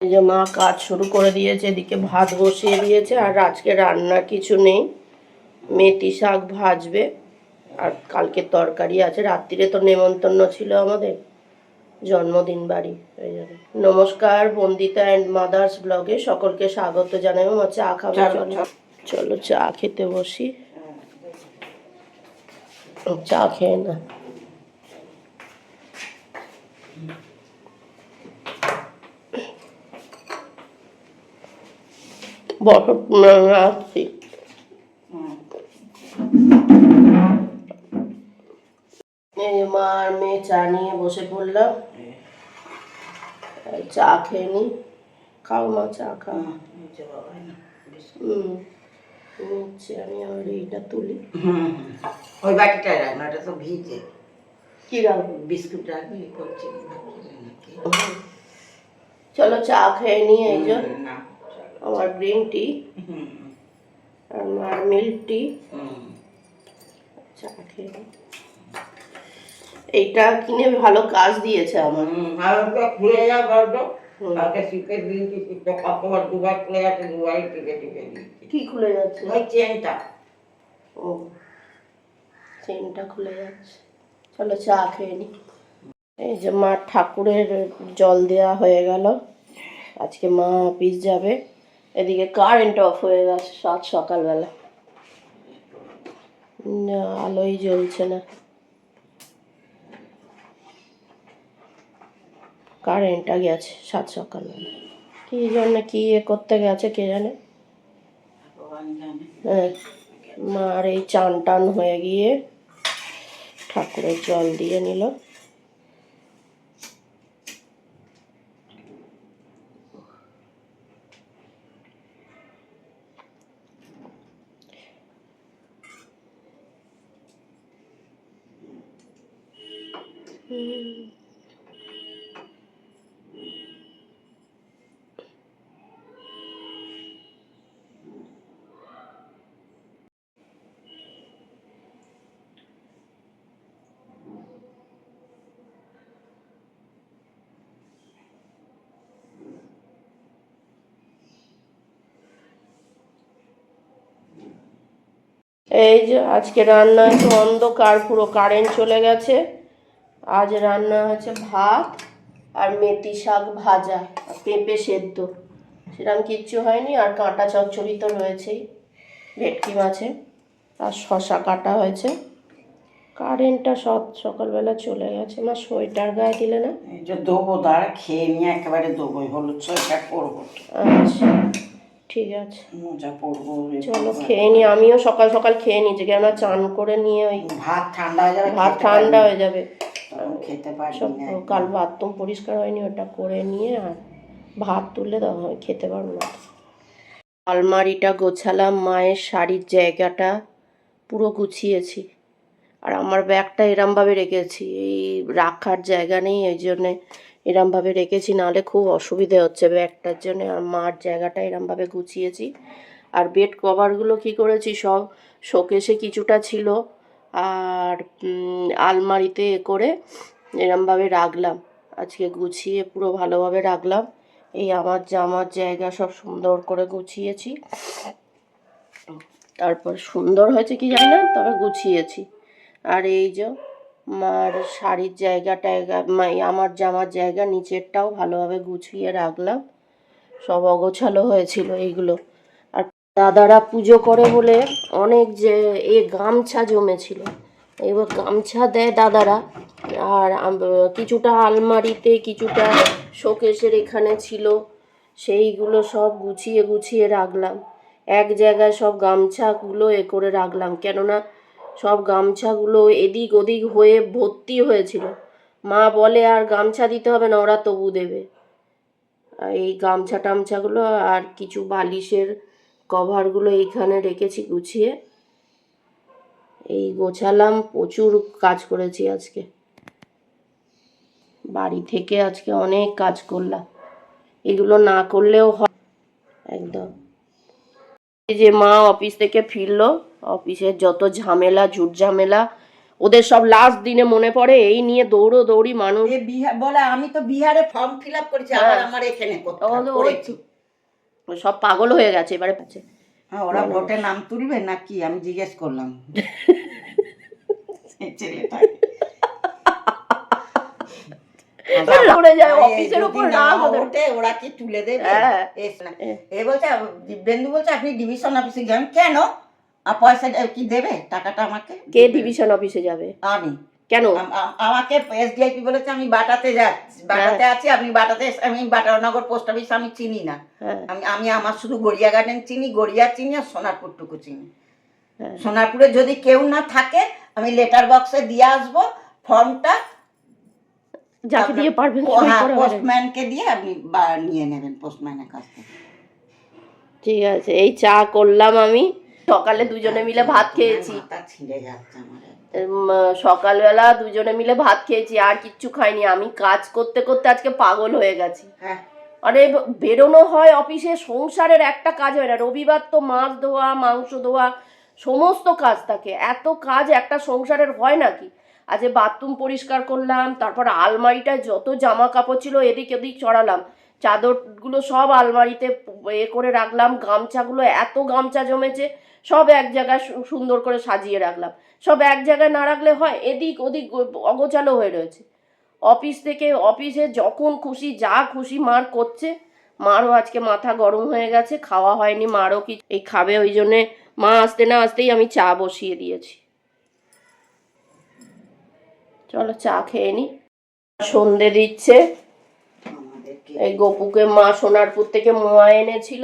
এই যে মা কাজ শুরু করে দিয়েছে, এদিকে ভাত বসিয়ে দিয়েছে। আর আজকে রান্না কিছু নেই, মেথি শাক ভাজবে আর কালকে তরকারি আছে। রাত্রিরে তো নেমন্তন্ন ছিল আমাদের, জন্মদিন বাড়ি। এই জন্য নমস্কার, বন্দিতা অ্যান্ড মাদার্স ব্লগে সকলকে স্বাগত জানাই। আমার চা খাবে, চলো চা খেতে বসি। চা খেয়ে না আসছি। এই মা আর মেয়ে চা নিয়ে বসে পড়লাম, চা খেয়ে নি। খাও মা, চা খাও। আমি আবার এইটা তুলি। ওই বাটিটায় রাখ না, ওটা তো ভিজে। কি রাখবো? বিস্কুট রাখবি করছি। চলো চা খেয়ে নি। এই যে আমার গ্রিন টি আর আমার মিল্ক টি। চা খেয়ে নি। এইটা কিনে ভালো কাজ দিয়েছে আমার। খুলে যা বলতো কালকে শীতের দিন কি কতবার দুবার খুলে যাচ্ছে, দুবারই টিকে টিকে দিচ্ছি। কি খুলে যাচ্ছে? ওই চেনটা। ও, চেনটা খুলে যাচ্ছে। চলো চা খেয়ে নি। এই যে মা ঠাকুরের জল দেওয়া হয়ে গেল। আজকে মা অফিস যাবে। এদিকে কারেন্ট অফ হয়ে গেছে সকালবেলা, আলোই জ্বলছে না। কারেন্টটা গেছে সকালবেলা, কি জন্য কি করতে গেছে কে জানে। হ্যাঁ, মার এই চান টান হয়ে গিয়ে ঠাকুরের জল দিয়ে নিল। এই যে আজকে রান্নায় তো অন্ধকার, পুরো কারেন্ট চলে গেছে। আজ রান্না হয়েছে ভাত আর মেথি শাক ভাজা আর পেঁপে সেদ্ধ, সেরকম কিচ্ছু হয়নি। আর কাঁটা চচ্চড়ি তো রয়েছেই, ভেটকি মাছে, আর শশা কাটা হয়েছে। কারেন্টটা সকালবেলা চলে গেছে। আমার সোয়েটার গায়ে দিলে না? এই যে দেবো, দাঁড়া খেয়ে নিয়ে একেবারে দেবো। হলুদ সোয়েটার পরবো। আচ্ছা ঠিক আছে, মোজা পরবো। চলো খেয়ে নি। আমিও সকাল সকাল খেয়ে নিয়েছি, কেননা চান করে নিয়ে ওই ভাত ঠান্ডা হয়ে যাবে, ভাত ঠান্ডা হয়ে যাবে, খেতে পারবি সব না। কাল বাথরুম পরিষ্কার হয়নি, ওটা করে নিয়ে আর ভাত তুললে তো খেতে পারবো না। আলমারিটা গোছালাম, মায়ের শাড়ির জায়গাটা পুরো গুছিয়েছি। আর আমার ব্যাগটা এরমভাবে রেখেছি, এই রাখার জায়গা নেই, এই জন্যে এরমভাবে রেখেছি, নাহলে খুব অসুবিধে হচ্ছে ব্যাগটার জন্য। আর মার জায়গাটা এরমভাবে গুছিয়েছি। আর বেড কভারগুলো কি করেছি, সব শোকেসে কিছুটা ছিল আর আলমারিতে করে এরমভাবে রাখলাম। আজকে গুছিয়ে পুরো ভালোভাবে রাখলাম। এই আমার জামার জায়গা সব সুন্দর করে গুছিয়েছি। তারপর সুন্দর হয়েছে কি জানি না, তবে গুছিয়েছি। আর এই যে মার শাড়ির জায়গাটা, আমার জামার জায়গা নিচেরটাও ভালোভাবে গুছিয়ে রাখলাম। সব অগোছালো হয়েছিল এইগুলো। আর দাদারা পুজো করে বলে অনেক যে গামছা জমেছিল, এবার গামছা দেয় দাদারা। আর কিছুটা আলমারিতে, কিছুটা শোকেসের এখানে ছিল, সেইগুলো সব গুছিয়ে গুছিয়ে রাখলাম। এক জায়গায় সব গামছাগুলো করে রাখলাম, কেননা সব গামছাগুলো এদিক ওদিক হয়ে ভর্তি হয়েছিল। মা বলে আর গামছা দিতে হবে না, ওরা তবু দেবে। এই গামছা টামছাগুলো আর কিছু বালিশের কভারগুলো এইখানে রেখেছি গুছিয়ে। এই গোছালাম, প্রচুর কাজ করেছি আজকে, বাড়ি থেকে আজকে অনেক কাজ করলাম, এগুলো না করলেও হয় একদম। এই যে মা অফিস থেকে ফিরলো, অফিসের যত ঝামেলা ঝুট ঝামেলা, ওদের সব লাস্ট দিনে মনে পড়ে এই নিয়ে দৌড়ি মানুষ। বিহার বলে আমি তো বিহারে ফর্ম ফিল আপ করেছি, আবার আমার এখানে করেছি। সব পাগল হয়ে গেছে এবারে। হ্যাঁ, ওরা ভোটে নাম তুলবে নাকি আমি জিজ্ঞেস করলাম ছেলেটা ওরা কি তুলে দেবে? এ বলছে দিব্যেন্দু বলছে আপনি ডিভিশন অফিসে যান। কেন? পয়সা কি দেবে? টাকাটা আমাকে কে ডিভিশন অফিসে যাবে? আমি। কেন? আমাকে এসডিআইপি বলেছে আমি বাটাতে যাচ্ছি, বাটাতে আছি। আমি বাটাতে, আমি বাটানগর পোস্ট অফিস আমি চিনি না। আমি আমার শুধু গড়িয়া গার্ডেন চিনি, গড়িয়া চিনি আর সোনারপুরটুকু চিনি। সোনারপুরে যদি কেউ না থাকে আমি লেটার বক্সে দিয়ে আসবো ফর্মটা, যাকে দিয়ে পারবেন পোস্টম্যানকে দিয়ে আপনি নিয়ে নেবেন পোস্টম্যানের কাছ থেকে। ঠিক আছে, এই চা করলাম আমি। সকালে দুজনে মিলে ভাত খেয়েছি। সকালবেলা দুজনে মিলে ভাত খেয়েছি, আর কিচ্ছু খাইনি। আমি কাজ করতে করতে আজকে পাগল হয়ে গেছি। আরে বেরোনো হয় অফিসে, সংসারের একটা কাজ হয় না। রবিবার তো মাছ ধোয়া, মাংস ধোয়া, সমস্ত কাজ থাকে। এত কাজ একটা সংসারের হয় নাকি? আজকে বাথরুম পরিষ্কার করলাম, তারপর আলমারিটায় যত জামা কাপড় ছিল এদিক ওদিক চড়ালাম। চাদরগুলো সব আলমারিতে করে রাখলাম। গামছাগুলো, এত গামছা জমেছে, সব এক জায়গায় সুন্দর করে সাজিয়ে রাখলাম। সব এক জায়গায় না রাখলে হয়, এদিক ওদিক অগোছালো হয়ে রয়েছে। অফিসে যখন খুশি যা খুশি মার করছে। মারও আজকে মাথা গরম হয়ে গেছে, খাওয়া হয়নি। মারও কি এই খাবে, ওই জন্যে মা আসতে না আসতেই আমি চা বসিয়ে দিয়েছি। চলো চা খেয়ে নি। সন্ধে দিচ্ছে। এই গপুকে মা সোনারপুর থেকে মোয়া এনেছিল।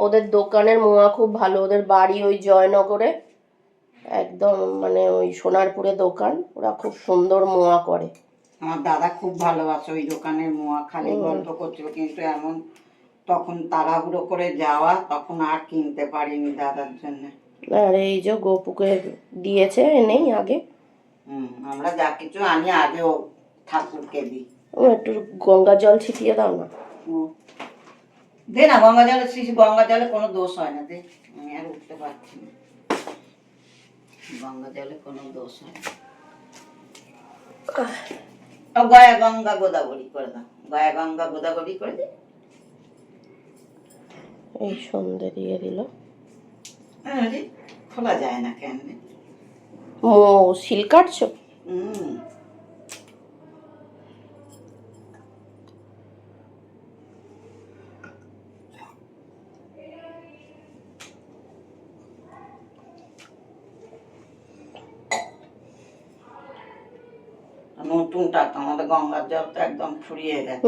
ওদের দোকানের মোয়া খুব ভালো। ওদের বাড়ি ওই জয়নগরে, একদম মানে ওই সোনারপুরে দোকান। ওরা খুব সুন্দর মোয়া করে। আমার দাদা খুব ভালোবাসে ওই দোকানের মোয়া। খালি গল্প করছিল, কিন্তু এমন তখন তাড়াহুড়ো করে যাওয়া, তখন আর কিনতে পারিনি দাদার জন্য। আর এই যে গপুকে দিয়েছে এনেই আগে। আমরা যা কিছু আনি আগে ও ঠাকুরকে দিই। ও একটু গঙ্গা জল ছিটিয়ে দাও না। দে না গঙ্গা জলের শিশি। গঙ্গা জলে কোনো দোষ হয় না। দে, আমি আর উঠতে পারছি না। গঙ্গা জলে কোনো দোষ হয় না। গয়া গঙ্গা গোদাবরী করে দাও। গয়া গঙ্গা গোদাবরী করে দে। এই সন্ধে দিয়ে দিল। খোলা যায় না কেন? ও শিল কাটছো? নতুন টাকা আমাদের গঙ্গার জল তো একদম ফুরিয়ে গেছে।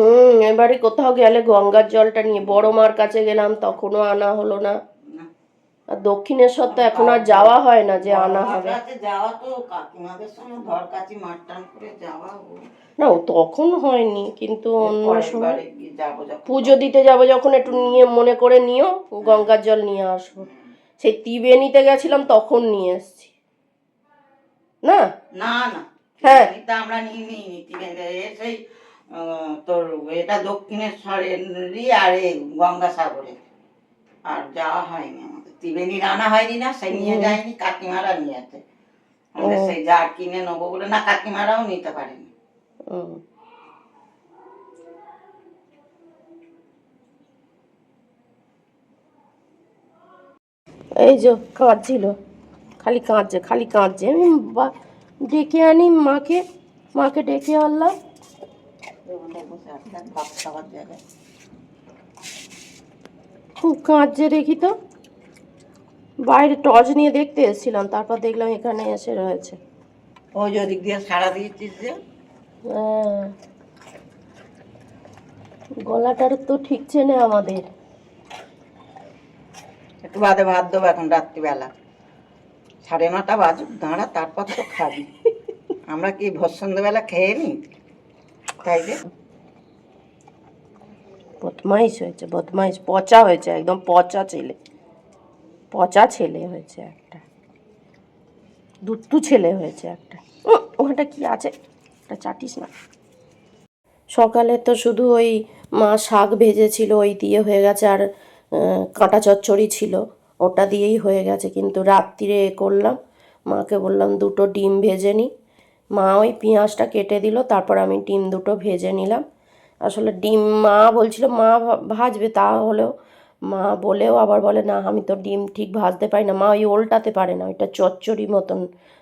এবারে কোথাও গেলে গঙ্গার জলটা নিয়ে, বড় মার কাছে গেলাম তখনও আনা হলো না। আর দক্ষিণেশ্বর তো এখন আর যাওয়া হয় না যে আনা হবে। যাওয়া তো কাকিমাদের সঙ্গে ধরকাচি মারটান করে যাওয়া। না তখন হয়নি, কিন্তু অন্য সময় পুজো দিতে যাবো যখন একটু নিয়ে মনে করে নিও, গঙ্গার জল নিয়ে আসবো। সেই ত্রিবেণীতে গেছিলাম তখন নিয়ে এসছি। না না না, হ্যাঁ আমরা নিয়ে নিই সেই তোর এটা দক্ষিণেশ্বরেরই আর গঙ্গাসাগরে আর যাওয়া হয়নি। আমাদের ত্রিবেণী রান্না হয়নি না, সেই নিয়ে যায়নি। কাকিমারা নিয়েছে। আমাদের সেই যা কিনে নেবো বলে না, কাকিমারাও নিতে পারেনি। এই যে কাঁদছিল, খালি কাঁদছে। আমি ডেকে আনি মাকে ডেকে আনলাম। খুব কাঁদছে দেখি তো। বাইরে টর্চ নিয়ে দেখতে এসেছিলাম, তারপর দেখলাম এখানে এসে রয়েছে। ওই যে ওদিক দিয়ে সারা দিয়েছিস যে। গলাটার তো ঠিক চেনে আমাদের। একটু বাদে ভাত দেবো এখন রাত্রিবেলা। 9:30 বাজুক, দাঁড়া, তারপর তো খাবি। আমরা কি ভোর সন্ধ্যেবেলা খেয়ে নি? তাই যে বদমাইশ হয়েছে, বদমাইশ পচা হয়েছে, একদম পচা ছেলে হয়েছে একটা। দুট্টু ছেলে হয়েছে একটা। ওখানটা কি আছে, ওটা চাটিস না। সকালে তো শুধু ওই মা শাক ভেজেছিল, ওই দিয়ে হয়ে গেছে। আর কাঁটা চচ্চড়ি ছিল, ওটা দিয়েই হয়ে গেছে। কিন্তু রাত্রিরে করলাম মাকে বললাম দুটো ডিম ভেজে নিই। মা ওই পেঁয়াজটা কেটে দিল, তারপর আমি ডিম দুটো ভেজে নিলাম। আসলে ডিম মা বলছিল মা ভাজবে, তাহলেও মা বলেও আবার বলে না আমি তো ডিম ঠিক ভাজতে পারি না, মা ওই ওল্টাতে পারে না, ওইটা চচ্চড়ি মতন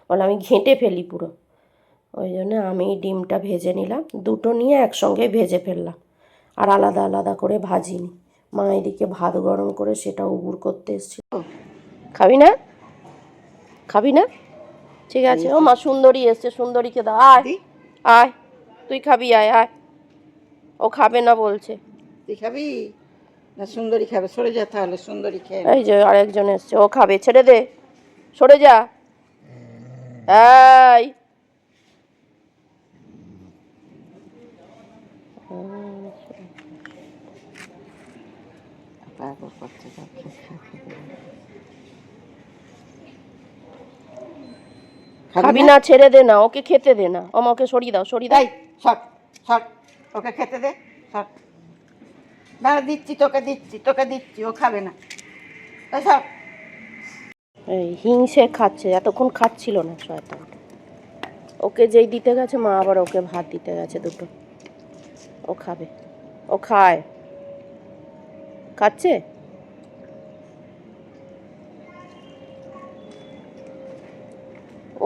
বলে আমি ঘেঁটে ফেলি পুরো। ওই জন্য আমি ডিমটা ভেজে নিলাম, দুটো নিয়ে একসঙ্গে ভেজে ফেললাম, আর আলাদা আলাদা করে ভাজিনি। মা এদিকে ভাত গরম করে সেটা উবুর করতে এসেছিল। খাবি না? খাবি না? ঠিক আছে। ও মা সুন্দরী এসছে, সুন্দরীকে দাও। আয় আয়, তুই খাবি, আয় আয়। ও খাবে না বলছে। তুই খাবি না? সুন্দরী খাবে, সরে যা তাহলে, সুন্দরী খেয়ে এই যে আরেকজন এসছে, ও খাবে, ছেড়ে দে, সরে যা। এই খাবি না? ছেড়ে দে না, ওকে খেতে দে না। ও মা, ওকে সরিয়ে দাও, সরিয়ে দাও। সর সর, ওকে খেতে দে, সর। না দিচ্ছি, তোকে দিচ্ছি, তোকে দিচ্ছি, ও খাবে না। এই সর। এই হিংসে খাচ্ছে, এতক্ষণ খাচ্ছিল না শয়তান। ওকে যেই দিতে গেছে মা আবার ওকে ভাত দিতে গেছে দুটো। ও খাবে, ও খায়, খাচ্ছে।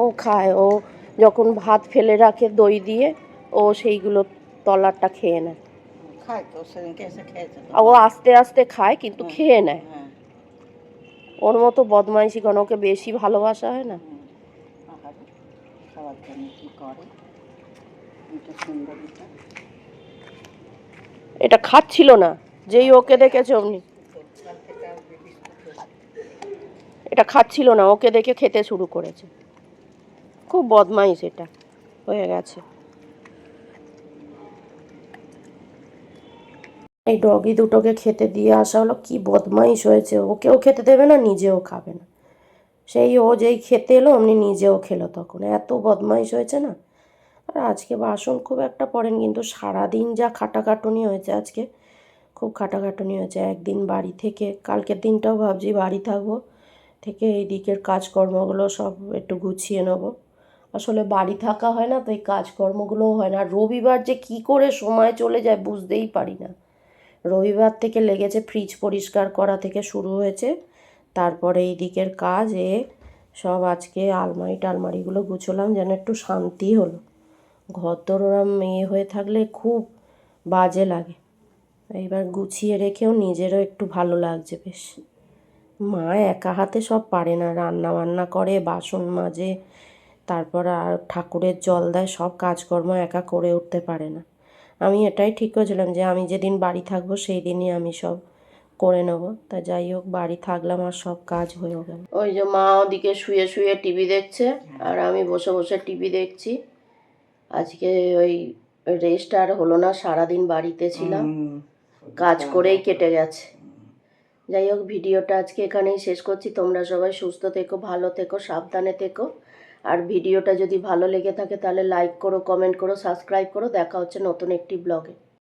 ও খায়, ও যখন ভাত ফেলে রাখে দই দিয়ে, ও সেইগুলো তলারটা খেয়ে নেয়। খায় তো, সেদিনকে এসে খেয়েছে। ও আস্তে আস্তে খায় কিন্তু খেয়ে নেয়। ওর মতো বদমাইশি কেন, ওকে বেশি ভালোবাসা হয় না। খাওয়ার জন্য কি করে এটা সুন্দরীটা। এটা খাচ্ছিল না, যেই ওকে দেখেছে অমনি। এটা খাচ্ছিল না, ওকে দেখে খেতে শুরু করেছে। খুব বদমাইশ এটা হয়ে গেছে। এই ডগি দুটোকে খেতে দিয়ে আসা হলো, কি বদমাইশ হয়েছে। ওকেও খেতে দেবে না, নিজেও খাবে না। সেই ও যেই খেতে এলো অমনি নিজেও খেলো, তখন এত বদমাইশ হয়েছে না। আর আজকে বাসন খুব একটা পড়েন, কিন্তু সারাদিন যা খাটাখাটুনি হয়েছে আজকে, খুব খাটাখাটুনি হয়েছে। একদিন বাড়ি থেকে, কালকের দিনটাও ভাবছি বাড়ি থাকবো, থেকে এই দিকের কাজকর্মগুলো সব একটু গুছিয়ে নেবো। আসলে বাড়ি থাকা হয় না, তো এই কাজকর্মগুলোও হয় না। আর রবিবার যে কী করে সময় চলে যায় বুঝতেই পারি না। রবিবার থেকে লেগেছে ফ্রিজ পরিষ্কার করা থেকে শুরু হয়েছে, তারপরে এই দিকের কাজ সব। আজকে আলমারি টালমারিগুলো গুছোলাম যেন একটু শান্তি হলো। ঘর তোর ওরম মেয়ে হয়ে থাকলে খুব বাজে লাগে। এইবার গুছিয়ে রেখেও নিজেরও একটু ভালো লাগছে বেশ। মা একা হাতে সব পারে না, রান্না বান্না করে, বাসন মাজে, তারপর আর ঠাকুরের জল দেয়, সব কাজকর্ম একা করে উঠতে পারে না। আমি এটাই ঠিক করেছিলাম যে আমি যেদিন বাড়ি থাকবো সেই দিনই আমি সব করে নেবো। তা যাই হোক, বাড়ি থাকলাম আর সব কাজ হয়েও গেল। ওই যে মা ওদিকে শুয়ে শুয়ে টিভি দেখছে, আর আমি বসে বসে টিভি দেখছি। আজকে ওই রেস্ট আর হলো না, সারাদিন বাড়িতে ছিলাম, কাজ করেই কেটে গেছে। যাই হোক, ভিডিওটা আজকে এখানেই শেষ করছি। তোমরা সবাই সুস্থ থেকো, ভালো থেকো, সাবধানে থেকো। আর ভিডিওটা যদি ভালো লেগে থাকে তাহলে লাইক করো, কমেন্ট করো, সাবস্ক্রাইব করো। দেখা হচ্ছে নতুন একটি ব্লগে।